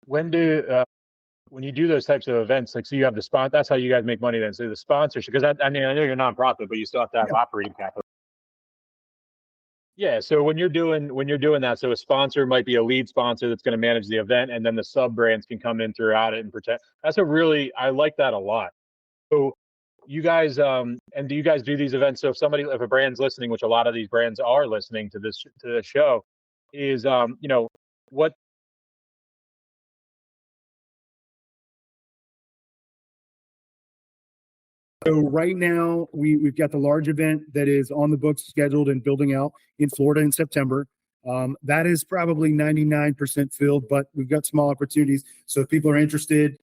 when you do those types of events, like, so you have the sponsor, that's how you guys make money then. So the sponsorship, because I know you're a nonprofit, but you still have to have operating capital. Yeah. So when you're doing that, so a sponsor might be a lead sponsor that's going to manage the event, and then the sub brands can come in throughout it and protect. I like that a lot. So you guys, and do you guys do these events? So if a brand's listening, which a lot of these brands are listening to the show, is, what, So right now, we've got the large event that is on the books, scheduled and building out in Florida in September. That is probably 99% filled, but we've got small opportunities. So if people are interested,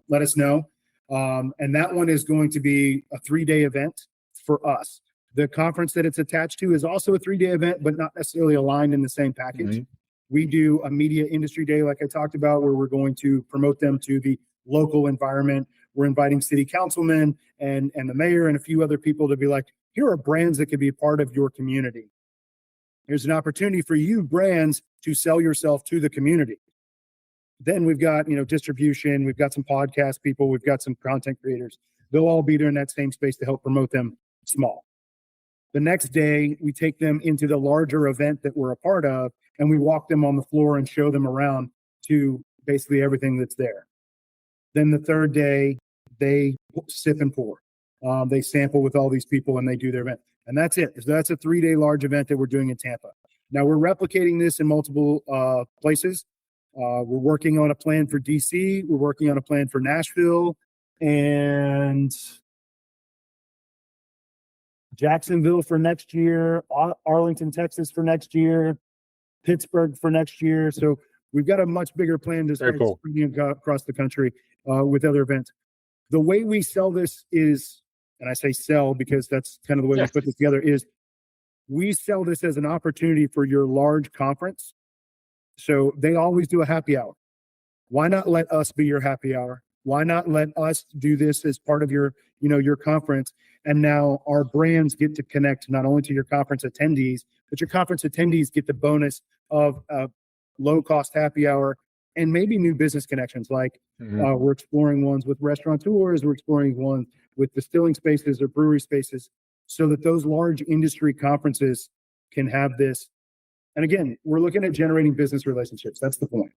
let us know. And that one is going to be a 3-day event for us. The conference that it's attached to is also a 3-day event, but not necessarily aligned in the same package. Mm-hmm. We do a media industry day, like I talked about, where we're going to promote them to the local environment. We're inviting city councilmen and the mayor and a few other people to be like, here are brands that could be a part of your community. There's an opportunity for you brands to sell yourself to the community. Then we've got, distribution. We've got some podcast people. We've got some content creators. They'll all be there in that same space to help promote them small. The next day, we take them into the larger event that we're a part of, and we walk them on the floor and show them around to basically everything that's there. Then the third day, they sip and pour. They sample with all these people and they do their event. And that's it. So that's a 3-day large event that we're doing in Tampa. Now we're replicating this in multiple places. We're working on a plan for DC. We're working on a plan for Nashville and Jacksonville for next year, Arlington, Texas for next year, Pittsburgh for next year. So we've got a much bigger plan to start spreading across the country with other events. The way we sell this is and I say sell because that's kind of the way we put this together, is we sell this as an opportunity for your large conference. So they always do a happy hour. Why not let us be your happy hour? Why not let us do this as part of your, your conference? And now our brands get to connect not only to your conference attendees, but your conference attendees get the bonus of a low cost happy hour and maybe new business connections. Like we're exploring ones with restaurateurs, we're exploring ones with distilling spaces or brewery spaces, so that those large industry conferences can have this. And again, we're looking at generating business relationships. That's the point.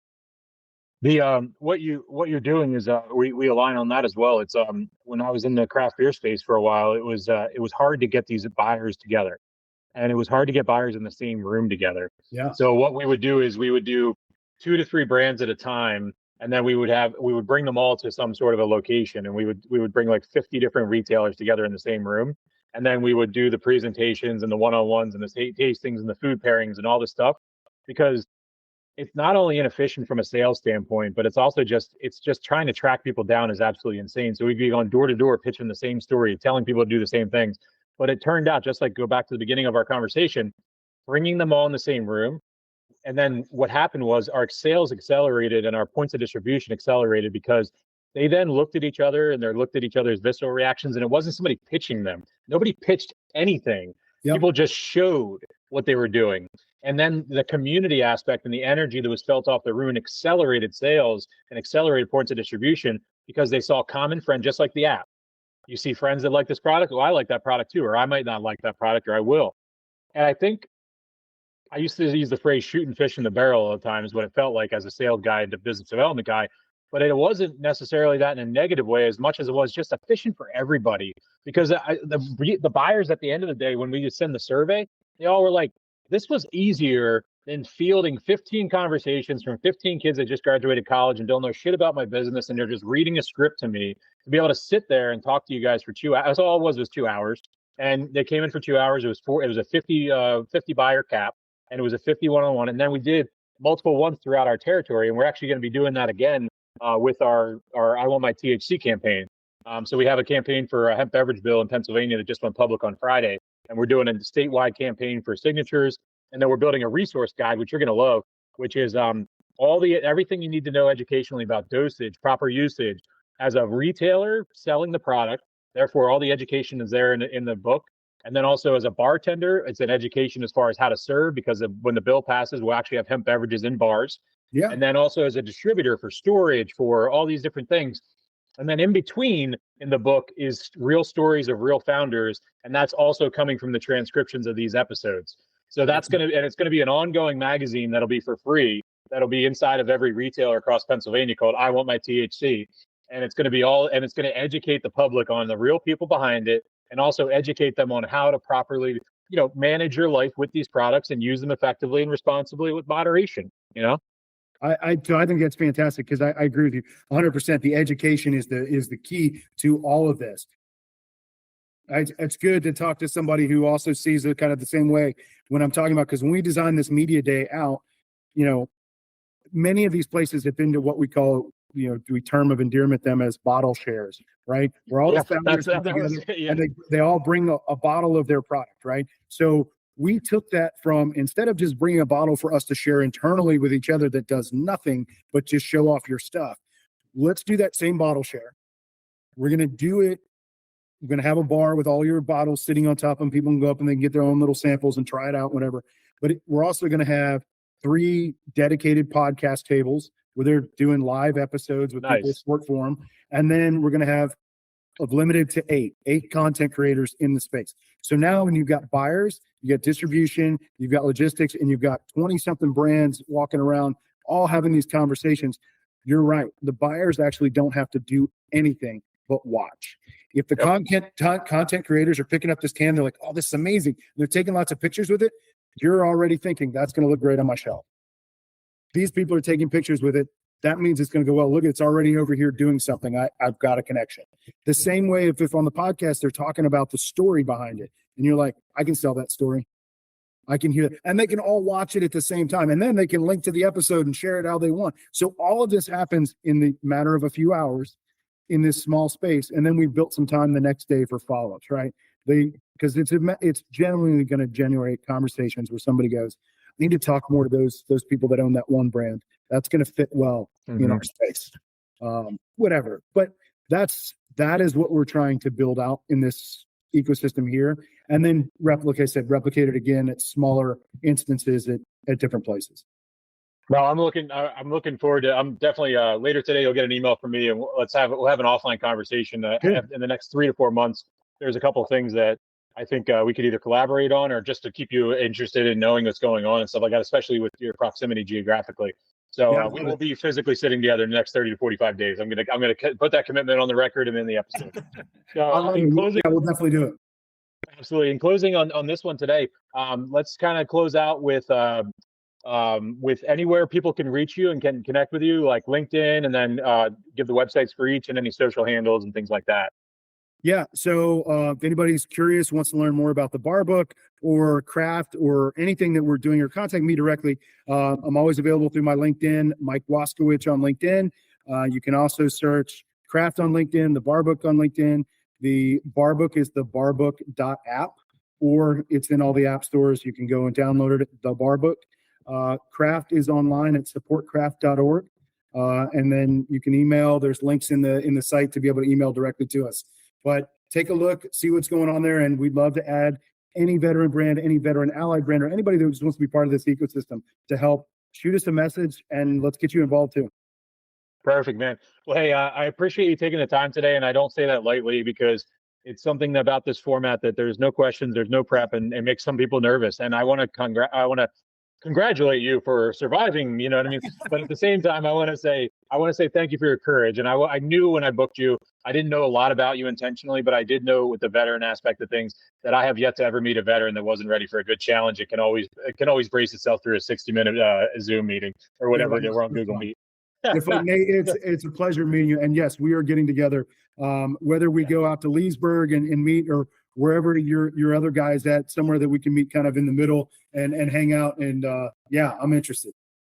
The what you're doing is we align on that as well. It's when I was in the craft beer space for a while, it was hard to get these buyers together, and it was hard to get buyers in the same room together. Yeah. So what we would do is we would do 2 to 3 brands at a time, and then we would bring them all to some sort of a location, and we would bring like 50 different retailers together in the same room, and then we would do the presentations and the one-on-ones and the tastings and the food pairings and all this stuff, because it's not only inefficient from a sales standpoint, but it's also just trying to track people down is absolutely insane. So we'd be going door to door pitching the same story, telling people to do the same things. But it turned out, just like go back to the beginning of our conversation, bringing them all in the same room. And then what happened was our sales accelerated and our points of distribution accelerated, because they then looked at each other and they looked at each other's visceral reactions. And it wasn't somebody pitching them. Nobody pitched anything. Yep. People just showed what they were doing. And then the community aspect and the energy that was felt off the room accelerated sales and accelerated points of distribution, because they saw common friends, just like the app. You see friends that like this product. Oh, I like that product too, or I might not like that product, or I will. And I think I used to use the phrase shooting fish in the barrel all the time is what it felt like as a sales guy and a business development guy. But it wasn't necessarily that in a negative way as much as it was just efficient for everybody. Because the buyers at the end of the day, when we just send the survey, they all were like, this was easier than fielding 15 conversations from 15 kids that just graduated college and don't know shit about my business, and they're just reading a script to me, to be able to sit there and talk to you guys for 2 hours. That's all it was 2 hours. And they came in for 2 hours. It was a 50 buyer cap, and it was a 50 one-on-one. And then we did multiple ones throughout our territory. And we're actually going to be doing that again with our I Want My THC campaign. So we have a campaign for a hemp beverage bill in Pennsylvania that just went public on Friday. And we're doing a statewide campaign for signatures. And then we're building a resource guide, which you're going to love, which is everything you need to know educationally about dosage, proper usage as a retailer selling the product. Therefore, all the education is there in the book. And then also as a bartender, it's an education as far as how to serve, because when the bill passes, we'll actually have hemp beverages in bars. Yeah. And then also as a distributor for storage, for all these different things. And then in between in the book is real stories of real founders. And that's also coming from the transcriptions of these episodes. So it's going to be an ongoing magazine that'll be for free. That'll be inside of every retailer across Pennsylvania called I Want My THC. And it's going to educate the public on the real people behind it, and also educate them on how to properly, manage your life with these products and use them effectively and responsibly with moderation, I think that's fantastic, because I agree with you 100%. The education is the key to all of this. It's good to talk to somebody who also sees it kind of the same way when I'm talking about, because when we designed this media day out, many of these places have been to what we call, we term of endearment them as bottle shares, right? Where all the founders come together, and they all bring a bottle of their product, right? So we took that from, instead of just bringing a bottle for us to share internally with each other that does nothing but just show off your stuff, let's do that same bottle share. We're going to do it. We're going to have a bar with all your bottles sitting on top, and people can go up and they can get their own little samples and try it out, whatever. But we're also going to have 3 dedicated podcast tables where they're doing live episodes with people sport for them. And then we're going to have limited to 8 content creators in the space. So now when you've got buyers, you got distribution, you've got logistics, and you've got 20-something brands walking around all having these conversations, you're right. The buyers actually don't have to do anything but watch. If the content creators are picking up this can, they're like, oh, this is amazing. They're taking lots of pictures with it. You're already thinking that's going to look great on my shelf. These people are taking pictures with it. That means it's going to go well. Look, it's already over here doing something. I've got a connection. The same way if on the podcast they're talking about the story behind it, and you're like, I can sell that story. I can hear it. And they can all watch it at the same time. And then they can link to the episode and share it how they want. So all of this happens in the matter of a few hours. in this small space. And then we built some time the next day for follow-ups, right? Because it's generally going to generate conversations where somebody goes, I need to talk more to those people that own that one brand. That's going to fit well in our space. Whatever. But that is what we're trying to build out in this ecosystem here. And then like I said, replicate it again at smaller instances at different places. No, I'm looking forward to. I'm definitely later today. You'll get an email from me, and we'll have an offline conversation in the next 3 to 4 months. There's a couple of things that I think we could either collaborate on, or just to keep you interested in knowing what's going on and stuff like that, especially with your proximity geographically. So we will be physically sitting together in the next 30 to 45 days. I'm gonna put that commitment on the record and in the episode. So in closing, we'll definitely do it. Absolutely. In closing on this one today, let's kind of close out with anywhere people can reach you and can connect with you, like LinkedIn, and then give the websites for each and any social handles and things like that. Yeah. So if anybody's curious, wants to learn more about the bar book or craft or anything that we're doing, or contact me directly. I'm always available through my LinkedIn, Mike Waskewich on LinkedIn. You can also search craft on LinkedIn, the bar book on LinkedIn. The bar book is the barbook.app, or it's in all the app stores. You can go and download it, the bar book. Craft is online at supportcraft.org. And then you can email. There's links in the site to be able to email directly to us. But take a look, see what's going on there, and we'd love to add any veteran brand, any veteran allied brand, or anybody that just wants to be part of this ecosystem to help. Shoot us a message, and let's get you involved too. Perfect, man. Well, hey, I appreciate you taking the time today, and I don't say that lightly, because it's something about this format that there's no questions, there's no prep, and it makes some people nervous. And I want to congratulate you for surviving, you know what I mean? But at the same time, I want to say thank you for your courage. And I knew when I booked you, I didn't know a lot about you intentionally, but I did know with the veteran aspect of things that I have yet to ever meet a veteran that wasn't ready for a good challenge. It can always brace itself through a 60-minute Zoom meeting or whatever it is. We're on Google Meet. It's a pleasure meeting you. And yes, we are getting together, whether we go out to Leesburg and meet, or wherever your other guys at, somewhere that we can meet kind of in the middle and hang out. And I'm interested.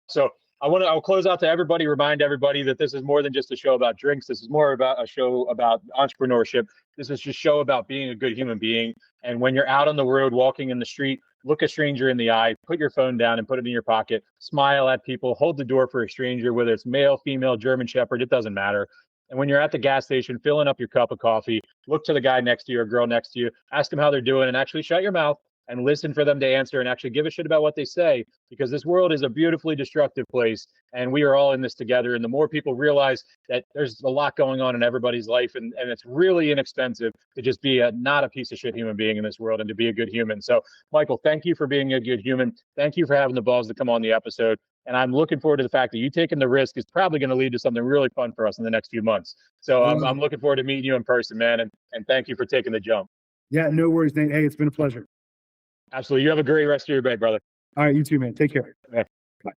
So I'll close out to everybody, remind everybody that this is more than just a show about drinks. This is more about a show about entrepreneurship. This is just a show about being a good human being. And when you're out on the road, walking in the street, look a stranger in the eye, put your phone down and put it in your pocket, smile at people, hold the door for a stranger, whether it's male, female, German Shepherd, it doesn't matter. And when you're at the gas station, filling up your cup of coffee, look to the guy next to you or girl next to you, ask them how they're doing, and actually shut your mouth and listen for them to answer, and actually give a shit about what they say, because this world is a beautifully destructive place, and we are all in this together. And the more people realize that there's a lot going on in everybody's life, and it's really inexpensive to just be not a piece of shit human being in this world, and to be a good human. So, Michael, thank you for being a good human. Thank you for having the balls to come on the episode. And I'm looking forward to the fact that you taking the risk is probably going to lead to something really fun for us in the next few months. So I'm looking forward to meeting you in person, man. And thank you for taking the jump. Yeah, no worries, Nate. Hey, it's been a pleasure. Absolutely. You have a great rest of your day, brother. All right, you too, man. Take care. Yeah. Bye.